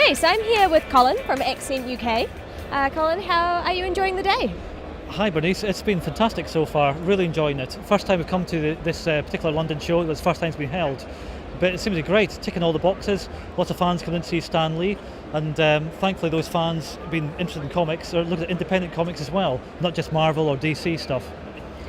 Nice. I'm here with Colin from Accent UK. Colin, how are you enjoying the day? Hi Bernice, it's been fantastic so far, really enjoying it. First time we've come to this particular London show, it was the first time it's been held. But it seems to be great, ticking all the boxes, lots of fans coming in to see Stan Lee, and thankfully those fans have been interested in comics, or looked at independent comics as well, not just Marvel or DC stuff.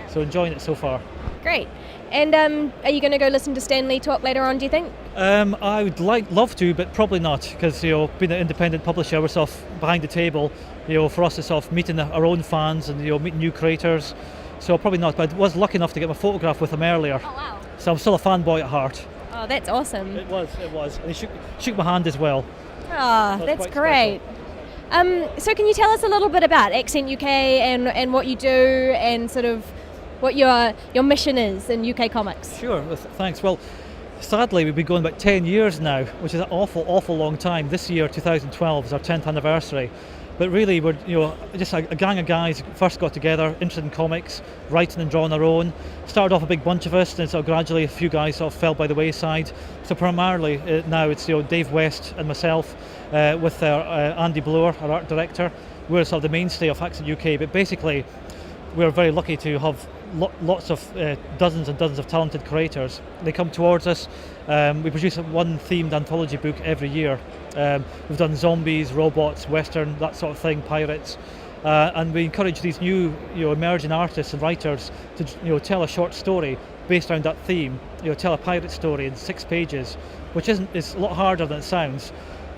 So enjoying it so far. Great. And are you going to go listen to Stan Lee talk later on, do you think? I would love to, but probably not, because being an independent publisher, we're sort of behind the table. For us, it's sort of meeting our own fans and meeting new creators. So probably not. But I was lucky enough to get my photograph with him earlier. Oh wow! So I'm still a fanboy at heart. Oh, that's awesome. It was, and he shook my hand as well. Oh, that's great. So can you tell us a little bit about Accent UK and what you do and sort of what your mission is in UK comics? Sure, thanks. Well, sadly we've been going about 10 years now, which is an awful long time. This year, 2012, is our 10th anniversary. But really, we're just a gang of guys who first got together, interested in comics, writing and drawing our own. Started off a big bunch of us, and sort of gradually a few guys sort of fell by the wayside. So primarily now it's Dave West and myself with Andy Blower, our art director. We're sort of the mainstay of Accent UK. But basically, we're very lucky to have lots of dozens and dozens of talented creators. They come towards us. We produce one themed anthology book every year. We've done zombies, robots, western, that sort of thing, pirates, and we encourage these new emerging artists and writers to tell a short story based around that theme. Tell a pirate story in 6 pages, which it's a lot harder than it sounds.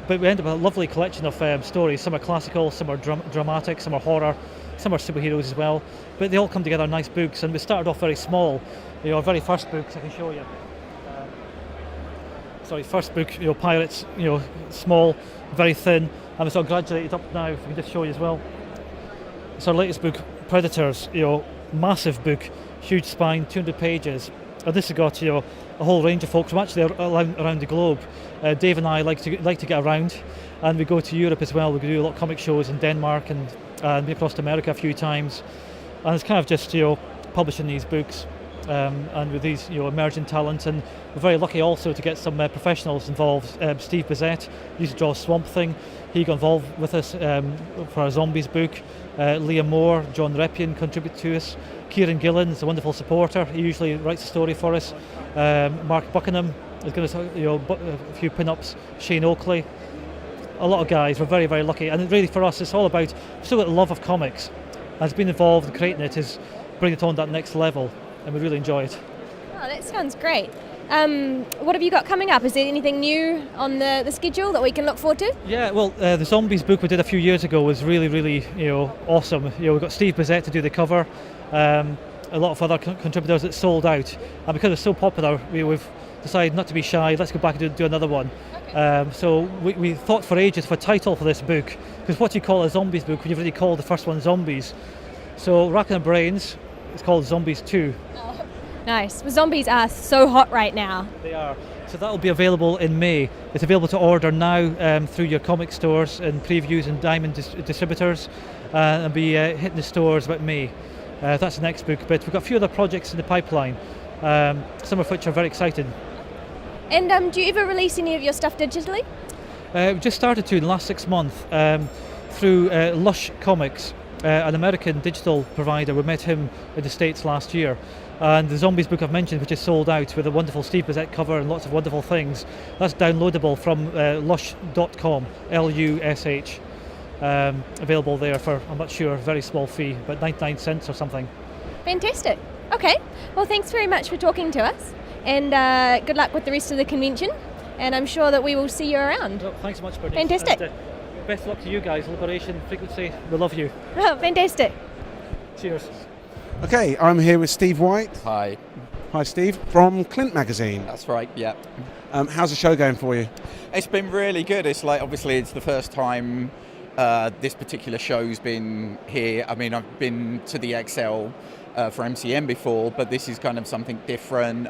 But we end up with a lovely collection of stories. Some are classical, some are dramatic, some are horror, some are superheroes as well. But they all come together in nice books, and we started off very small. Our very first books I can show you. First book, Pirates, small, very thin, and we sort of graduated up now, if we can just show you as well. It's our latest book, Predators, massive book, huge spine, 200 pages. And this has got, a whole range of folks from actually around the globe. Dave and I like to get around, and we go to Europe as well. We do a lot of comic shows in Denmark and across to America a few times. And it's kind of just, publishing these books. And with these emerging talent, and we're very lucky also to get some professionals involved. Steve Bissett used to draw Swamp Thing. He got involved with us for our Zombies book. Liam Moore, John Reppion contribute to us. Kieran Gillen is a wonderful supporter. He usually writes a story for us. Mark Buckingham is going to a few pin-ups. Shane Oakley. A lot of guys. We're very, very lucky. And really for us, it's all about, we've still got the love of comics. Has been involved in creating it is bring it on that next level. And we really enjoy it. Oh, that sounds great. What have you got coming up? Is there anything new on the schedule that we can look forward to? Yeah, well, the Zombies book we did a few years ago was really, really, awesome. We've got Steve Bissett to do the cover, a lot of other contributors that sold out. And because it's so popular, we've decided not to be shy. Let's go back and do another one. Okay. So we thought for ages for a title for this book, because what do you call a Zombies book when you've already called the first one Zombies? So racking our brains. It's called Zombies 2. Oh, nice. Well, zombies are so hot right now. They are. So that will be available in May. It's available to order now through your comic stores and previews and Diamond distributors, and be hitting the stores about May. That's the next book. But we've got a few other projects in the pipeline, some of which are very exciting. And do you ever release any of your stuff digitally? We just started to in the last 6 months through Lush Comics. An American digital provider. We met him in the States last year, and the Zombies book I've mentioned, which is sold out with a wonderful Steve Bissett cover and lots of wonderful things, that's downloadable from lush.com, Lush, available there for, I'm not sure, a very small fee, about 99 cents or something. Fantastic. Okay, well thanks very much for talking to us, and good luck with the rest of the convention, and I'm sure that we will see you around. Well, thanks so much, Bernice. Fantastic. And, best of luck to you guys, Liberation, Frequency, we love you. Oh, fantastic. Cheers. Okay, I'm here with Steve White. Hi. Hi Steve, from Clint Magazine. That's right, yeah. How's the show going for you? It's been really good. It's obviously it's the first time this particular show's been here. I mean, I've been to the XL for MCM before, but this is kind of something different.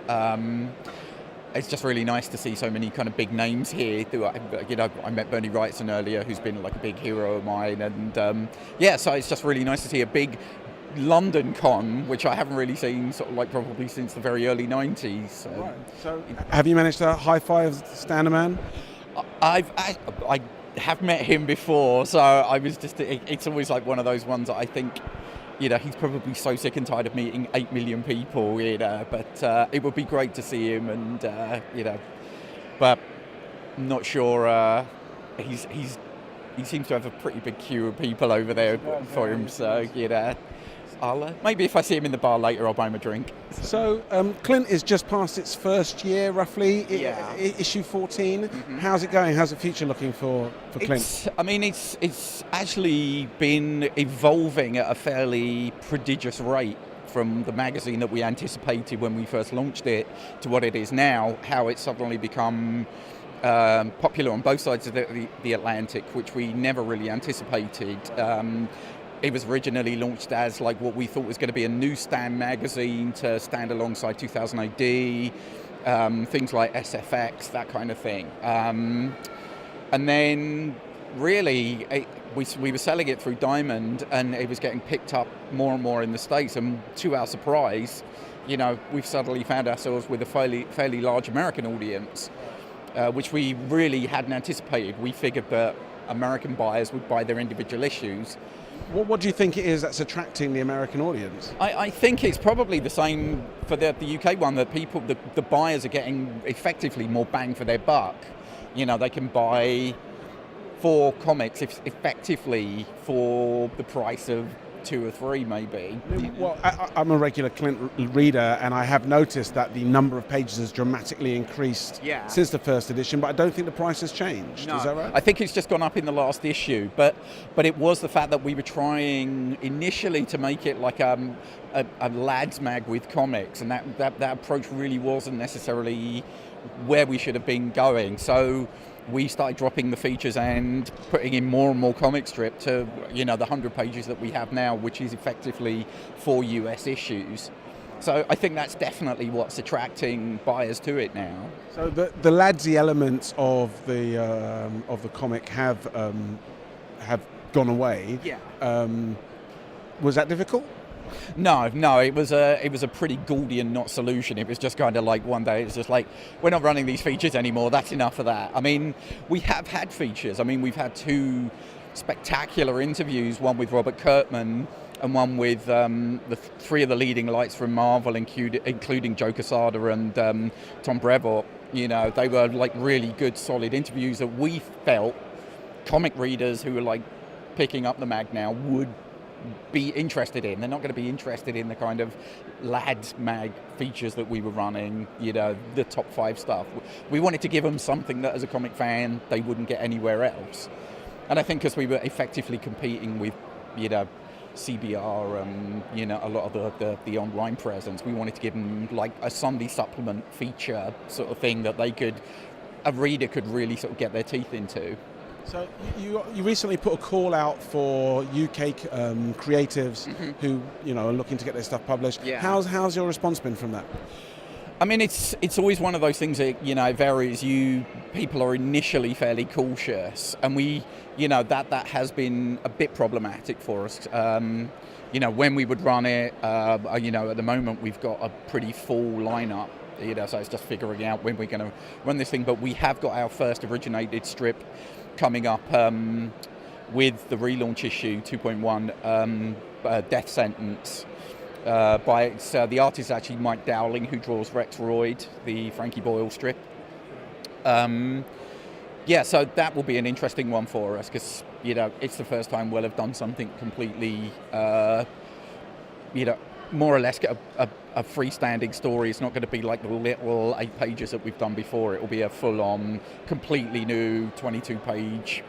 It's just really nice to see so many kind of big names here. I met Bernie Wrightson earlier, who's been like a big hero of mine, and so it's just really nice to see a big London con, which I haven't really seen sort of like probably since the very early 90s. So have you managed to high-five Stand-A-Man? I have met him before, so I was just, it's always like one of those ones that I think, he's probably so sick and tired of meeting 8 million people, but it would be great to see him, and, but I'm not sure, he seems to have a pretty big queue of people over there for him, so, I'll, maybe if I see him in the bar later, I'll buy him a drink. So Clint is just past its first year, roughly, issue 14. Mm-hmm. How's it going? How's the future looking for Clint? It's actually been evolving at a fairly prodigious rate from the magazine that we anticipated when we first launched it to what it is now, how it's suddenly become popular on both sides of the Atlantic, which we never really anticipated. It was originally launched as like what we thought was going to be a newsstand magazine to stand alongside 2000 AD, things like SFX, that kind of thing. And then really we were selling it through Diamond, and it was getting picked up more and more in the States. And to our surprise, we've suddenly found ourselves with a fairly large American audience, which we really hadn't anticipated. We figured that American buyers would buy their individual issues. What do you think it is that's attracting the American audience? I think it's probably the same for the UK one, that the buyers are getting effectively more bang for their buck. They can buy 4 comics effectively for the price of 2 or 3 maybe. Well, I'm a regular Clint reader, and I have noticed that the number of pages has dramatically increased since the first edition, but I don't think the price has changed. No. Is that right? I think it's just gone up in the last issue, but it was the fact that we were trying initially to make it like a lads mag with comics, and that approach really wasn't necessarily where we should have been going. So we started dropping the features and putting in more and more comic strip to, the 100 pages that we have now, which is effectively 4 US issues. So I think that's definitely what's attracting buyers to it now. So the ladsy elements of the comic have gone away. Yeah. Was that difficult? No, it was a pretty Gordian knot solution. It was just kind of like one day it's just like, we're not running these features anymore, that's enough of that. I mean, we have had features. I mean, we've had 2 spectacular interviews, one with Robert Kirkman and one with the 3 of the leading lights from Marvel, including Joe Quesada and Tom Brevoort. They were like really good, solid interviews that we felt comic readers who were like picking up the mag now would be interested in. They're not going to be interested in the kind of lads mag features that we were running, the top 5 stuff. We wanted to give them something that as a comic fan they wouldn't get anywhere else. And I think because we were effectively competing with, CBR and, a lot of the online presence, we wanted to give them like a Sunday supplement feature sort of thing that a reader could really sort of get their teeth into. So you recently put a call out for UK creatives who are looking to get their stuff published. Yeah. How's your response been from that? I mean, it's always one of those things that it varies. People are initially fairly cautious, and that has been a bit problematic for us. When we would run it, at the moment we've got a pretty full lineup. So it's just figuring out when we're going to run this thing. But we have got our first originated strip coming up with the relaunch issue 2.1, Death Sentence. The artist is actually Mike Dowling, who draws Rex Royd, the Frankie Boyle strip. So that will be an interesting one for us because it's the first time we'll have done something completely more or less get a freestanding story. It's not going to be like the little 8 pages that we've done before. It will be a full-on, completely new 22-page,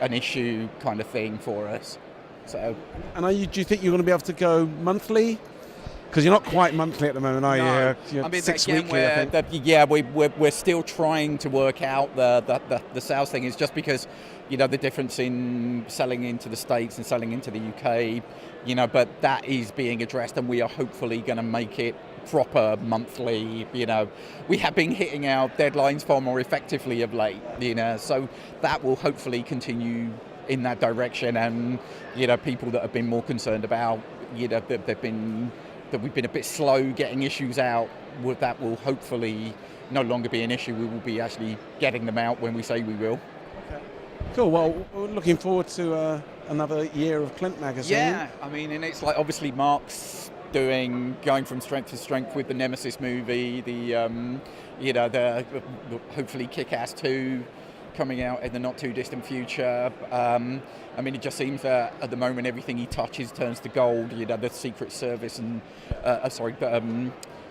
an issue kind of thing for us. So. And do you think you're going to be able to go monthly? Because you're not quite monthly at the moment, are you? No. You're 6 weekly, I think. We're still trying to work out the sales thing. Is just because, the difference in selling into the States and selling into the UK, but that is being addressed, and we are hopefully going to make it proper monthly. We have been hitting our deadlines far more effectively of late, so that will hopefully continue in that direction. And people that have been more concerned about that we've been a bit slow getting issues out, that will hopefully no longer be an issue. We will be actually getting them out when we say we will. Okay. Cool. Well, we're looking forward to another year of Clint magazine. Yeah, I mean, and it's like obviously Mark's going from strength to strength with the Nemesis movie, the hopefully Kick-Ass 2 coming out in the not too distant future. I mean, it just seems that at the moment everything he touches turns to gold. The Secret Service and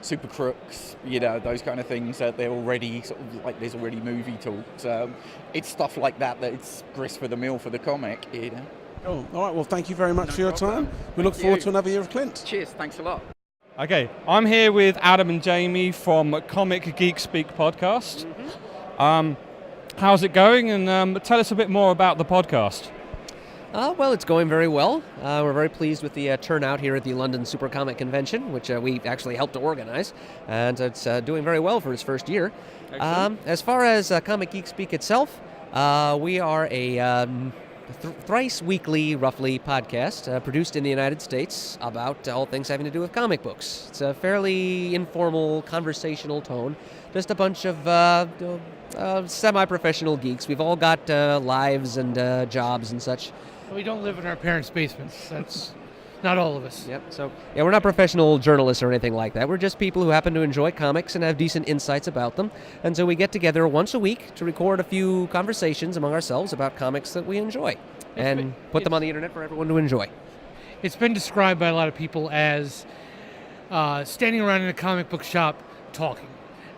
Super Crooks, those kind of things. They're already sort of like there's already movie talk. So it's stuff like that it's grist for the mill for the comic. Cool. All right. Well, thank you very much for your time. We look forward to another year of Clint. Cheers. Thanks a lot. Okay, I'm here with Adam and Jamie from Comic Geek Speak podcast. How's it going? And tell us a bit more about the podcast. Well, it's going very well. We're very pleased with the turnout here at the London Super Comic Convention, which we actually helped to organize, and it's doing very well for its first year. As far as Comic Geek Speak itself, we are a thrice weekly, roughly, podcast produced in the United States about all things having to do with comic books. It's a fairly informal, conversational tone. Just a bunch of semi-professional geeks. We've all got lives and jobs and such. We don't live in our parents' basements. That's not all of us. Yep. So, we're not professional journalists or anything like that. We're just people who happen to enjoy comics and have decent insights about them. And so we get together once a week to record a few conversations among ourselves about comics that we enjoy and put them on the internet for everyone to enjoy. It's been described by a lot of people as standing around in a comic book shop talking.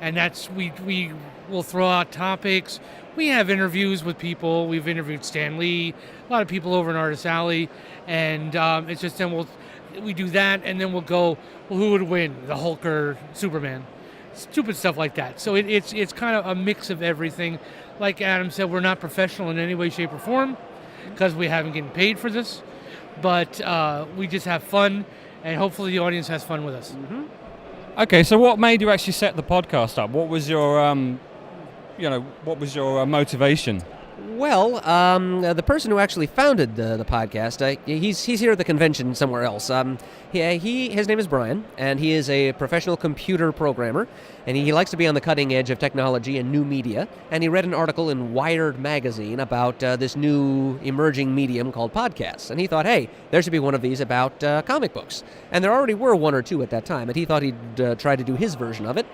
And that's, we will throw out topics. We have interviews with people. We've interviewed Stan Lee, a lot of people over in Artist Alley, and it's just then we do that, and then we'll go, well, who would win, the Hulk or Superman? Stupid stuff like that. So it's kind of a mix of everything. Like Adam said, we're not professional in any way, shape, or form because we haven't gotten paid for this, but we just have fun, and hopefully the audience has fun with us. Mm-hmm. Okay, so what made you actually set the podcast up? What was your motivation? Well, the person who actually founded the podcast, he's here at the convention somewhere else. His name is Brian, and he is a professional computer programmer, and he likes to be on the cutting edge of technology and new media. And he read an article in Wired magazine about this new emerging medium called podcasts, and he thought, hey, there should be one of these about comic books. And there already were one or two at that time, and he thought he'd try to do his version of it.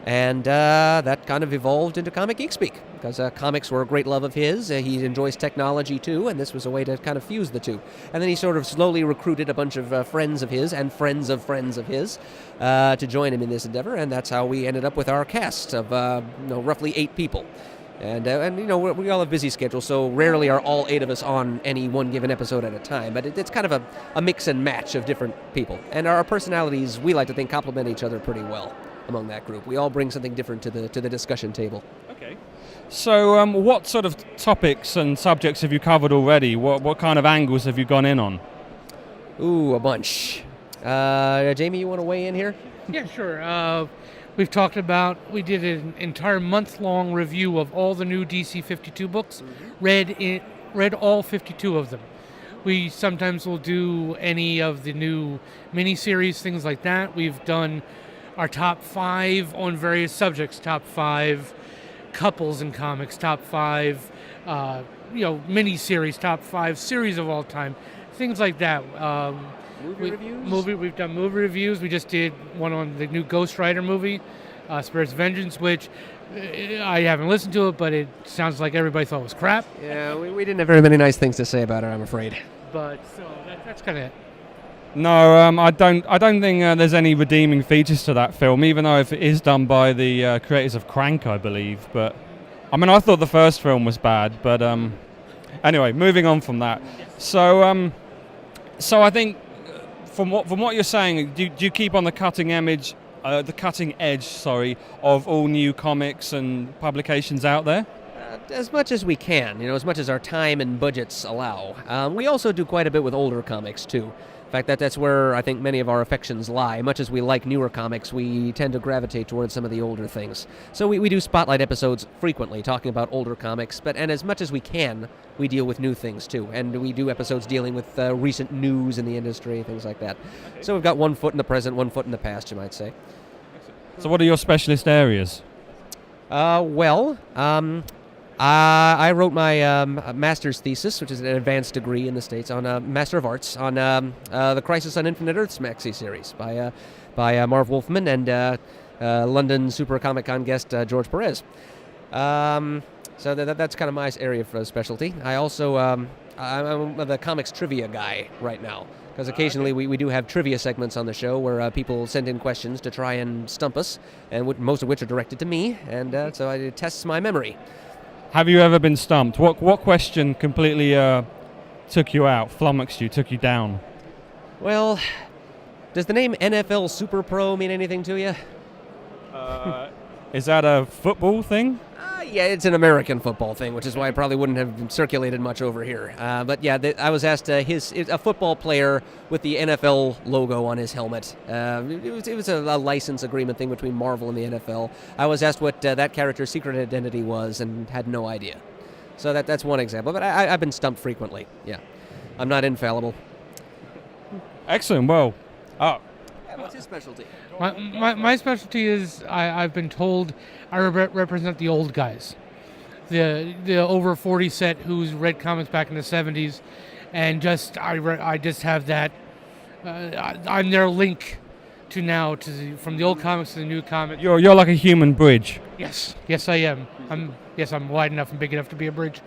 And that kind of evolved into Comic Geek Speak, because comics were a great love of his. He enjoys technology, too, and this was a way to kind of fuse the two. And then he sort of slowly recruited a bunch of friends of his and friends of his to join him in this endeavor, and that's how we ended up with our cast of roughly 8 people. And we all have busy schedules, so rarely are all 8 of us on any one given episode at a time. But it's kind of a mix and match of different people. And our personalities, we like to think, complement each other pretty well among that group. We all bring something different to the discussion table. Okay. So what sort of topics and subjects have you covered already? What kind of angles have you gone in on? Ooh, a bunch. Jamie, you want to weigh in here? Yeah, sure. We did an entire month-long review of all the new DC 52 books, read all 52 of them. We sometimes will do any of the new miniseries, things like that. We've done our top 5 on various subjects, top 5 couples in comics, top 5 miniseries, top 5 series of all time, things like that. Reviews? We've done movie reviews. We just did one on the new Ghost Rider movie, Spirits of Vengeance, which I haven't listened to it, but it sounds like everybody thought it was crap. Yeah, we didn't have very many nice things to say about it, I'm afraid. But so that's kind of it. No, I don't think there's any redeeming features to that film, even though if it is done by the creators of Crank, I believe. But I mean, I thought the first film was bad. But anyway, moving on from that. So I think from what you're saying, do you keep on the cutting edge, of all new comics and publications out there? As much as we can, as much as our time and budgets allow. We also do quite a bit with older comics too. In fact, that's where I think many of our affections lie. Much as we like newer comics, we tend to gravitate towards some of the older things. So we do spotlight episodes frequently, talking about older comics, and as much as we can, we deal with new things too. And we do episodes dealing with recent news in the industry, things like that. Okay. So we've got one foot in the present, one foot in the past, you might say. So what are your specialist areas? I wrote my master's thesis, which is an advanced degree in the States, on Master of Arts, on the Crisis on Infinite Earths maxi series by Marv Wolfman and London Super Comic Con guest George Perez. So that's kind of my area of specialty. I also I'm the comics trivia guy right now, because occasionally we do have trivia segments on the show where people send in questions to try and stump us, and most of which are directed to me, and so it tests my memory. Have you ever been stumped? What question completely took you out, flummoxed you, took you down? Well, does the name NFL Super Pro mean anything to you? Is that a football thing? Yeah, it's an American football thing, which is why it probably wouldn't have circulated much over here. But yeah, I was asked a football player with the NFL logo on his helmet. It was a license agreement thing between Marvel and the NFL. I was asked what that character's secret identity was and had no idea. So that's one example. But I've been stumped frequently. Yeah, I'm not infallible. Excellent. Well, what's his specialty? My specialty is I've been told I represent the old guys, the over 40 set who's read comics back in the 70s, and I just have that. I'm their link to from the old comics to the new comic. You're like a human bridge. Yes, I am. I'm wide enough and big enough to be a bridge,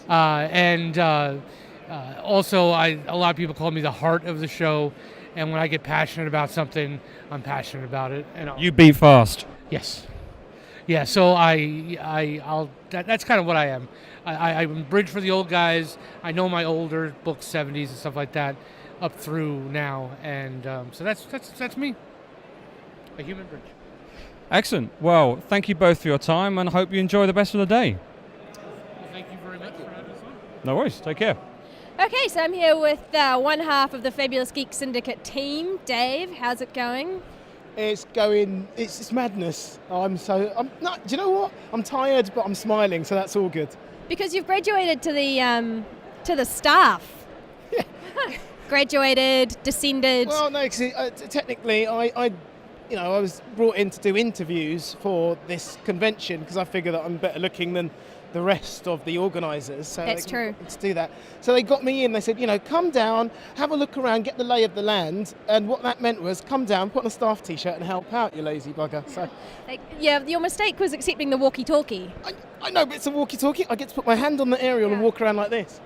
also a lot of people call me the heart of the show. And when I get passionate about something, I'm passionate about it. And you beat fast. Yes. Yeah. So that's kind of what I am. I'm a bridge for the old guys. I know my older books, 70s and stuff like that, up through now, and so that's me. A human bridge. Excellent. Well, thank you both for your time, and I hope you enjoy the rest of the day. Well, thank you very much for having us on. No worries. Take care. Okay, so I'm here with one half of the Fabulous Geek Syndicate team. Dave, how's it going? It's going. It's madness. I'm not. Do you know what? I'm tired, but I'm smiling, so that's all good. Because you've graduated to the staff. Yeah. Graduated, descended. Well, no, technically, I was brought in to do interviews for this convention because I figure that I'm better looking than the rest of the organisers. So that's true. To do that. So they got me in, they said, come down, have a look around, get the lay of the land, and what that meant was come down, put on a staff t-shirt and help out, you lazy bugger. So, yeah, your mistake was accepting the walkie-talkie. I know, but it's a walkie-talkie. I get to put my hand on the aerial and walk around like this.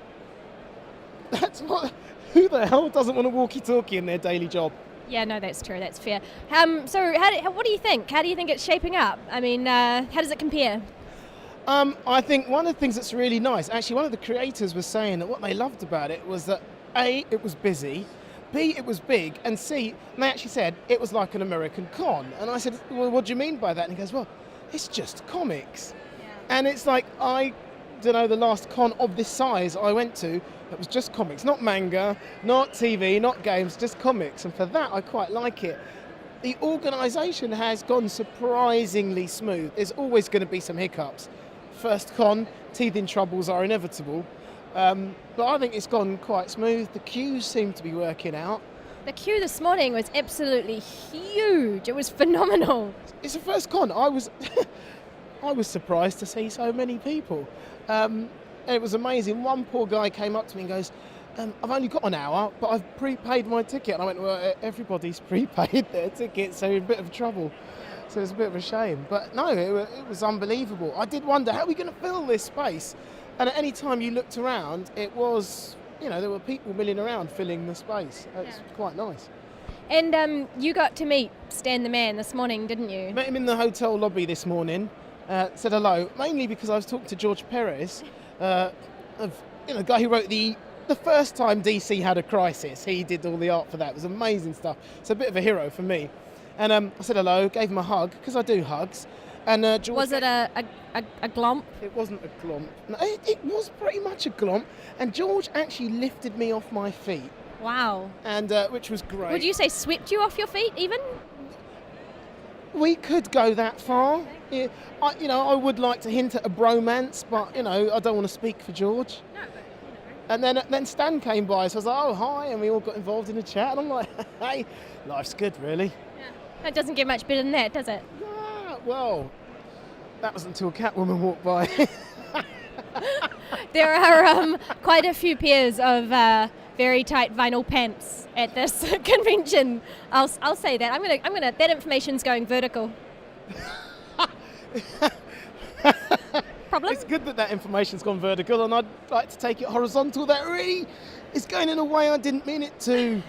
Who the hell doesn't want a walkie-talkie in their daily job? Yeah, no, that's true, that's fair. So what do you think? How do you think it's shaping up? I mean, how does it compare? I think one of the things that's really nice, actually one of the creators was saying that what they loved about it was that A, it was busy, B, it was big, and C, they actually said it was like an American con. And I said, well, what do you mean by that? And he goes, well, it's just comics. Yeah. And it's like, I don't know, the last con of this size I went to, it was just comics, not manga, not TV, not games, just comics. And for that, I quite like it. The organisation has gone surprisingly smooth. There's always going to be some hiccups. First con, teething troubles are inevitable, but I think it's gone quite smooth. The queues seem to be working out. The queue this morning was absolutely huge. It was phenomenal. It's the first con. I was surprised to see so many people. And it was amazing. One poor guy came up to me and goes, I've only got an hour, but I've prepaid my ticket. And I went, well, everybody's prepaid their ticket, so you're in a bit of trouble. So it's a bit of a shame. But no, it was unbelievable. I did wonder, how are we going to fill this space? And at any time you looked around, it was, there were people milling around filling the space. It's quite nice. And you got to meet Stan the Man this morning, didn't you? Met him in the hotel lobby this morning. Said hello, mainly because I was talking to George Perez, the guy who wrote the first time DC had a crisis. He did all the art for that. It was amazing stuff. It's a bit of a hero for me. And I said hello, gave him a hug, because I do hugs. And George, was it a glomp? It wasn't a glomp. No, it was pretty much a glomp. And George actually lifted me off my feet. Wow. And which was great. Would you say swept you off your feet even? We could go that far. Yeah, I would like to hint at a bromance, but I don't want to speak for George. No, but And then Stan came by, so I was like, oh, hi, and we all got involved in a chat, and I'm like, hey, life's good, really. It doesn't get much better than that, does it? Yeah, well, that was until Catwoman walked by. There are quite a few pairs of very tight vinyl pants at this convention. I'll say that. I'm gonna. That information's going vertical. Problem? It's good that information's gone vertical, and I'd like to take it horizontal. That really is going in a way I didn't mean it to.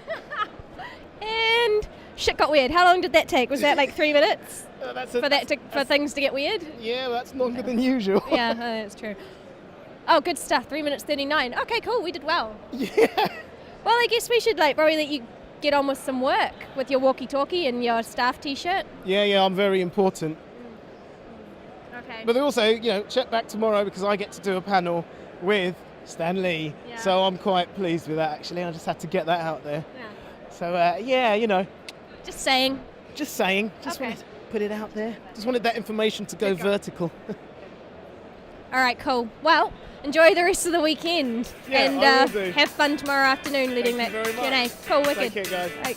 And shit got weird. How long did that take? Was that like 3 minutes for things to get weird? Yeah, that's longer than usual. Yeah, that's true. Oh, good stuff. 3 minutes 39. Okay, cool. We did well. Yeah. Well, I guess we should probably let you get on with some work with your walkie-talkie and your staff T-shirt. Yeah, I'm very important. Okay. But also, check back tomorrow because I get to do a panel with Stan Lee. Yeah. So I'm quite pleased with that, actually. I just had to get that out there. Yeah. So, Just saying. Just saying. Just Okay. wanted to put it out there. Just wanted that information to go vertical. All right, cool. Well, enjoy the rest of the weekend. Yeah, and I will do. have fun tomorrow afternoon leading Thank you that very much. Q&A. Cool, wicked. Take care, guys. Right.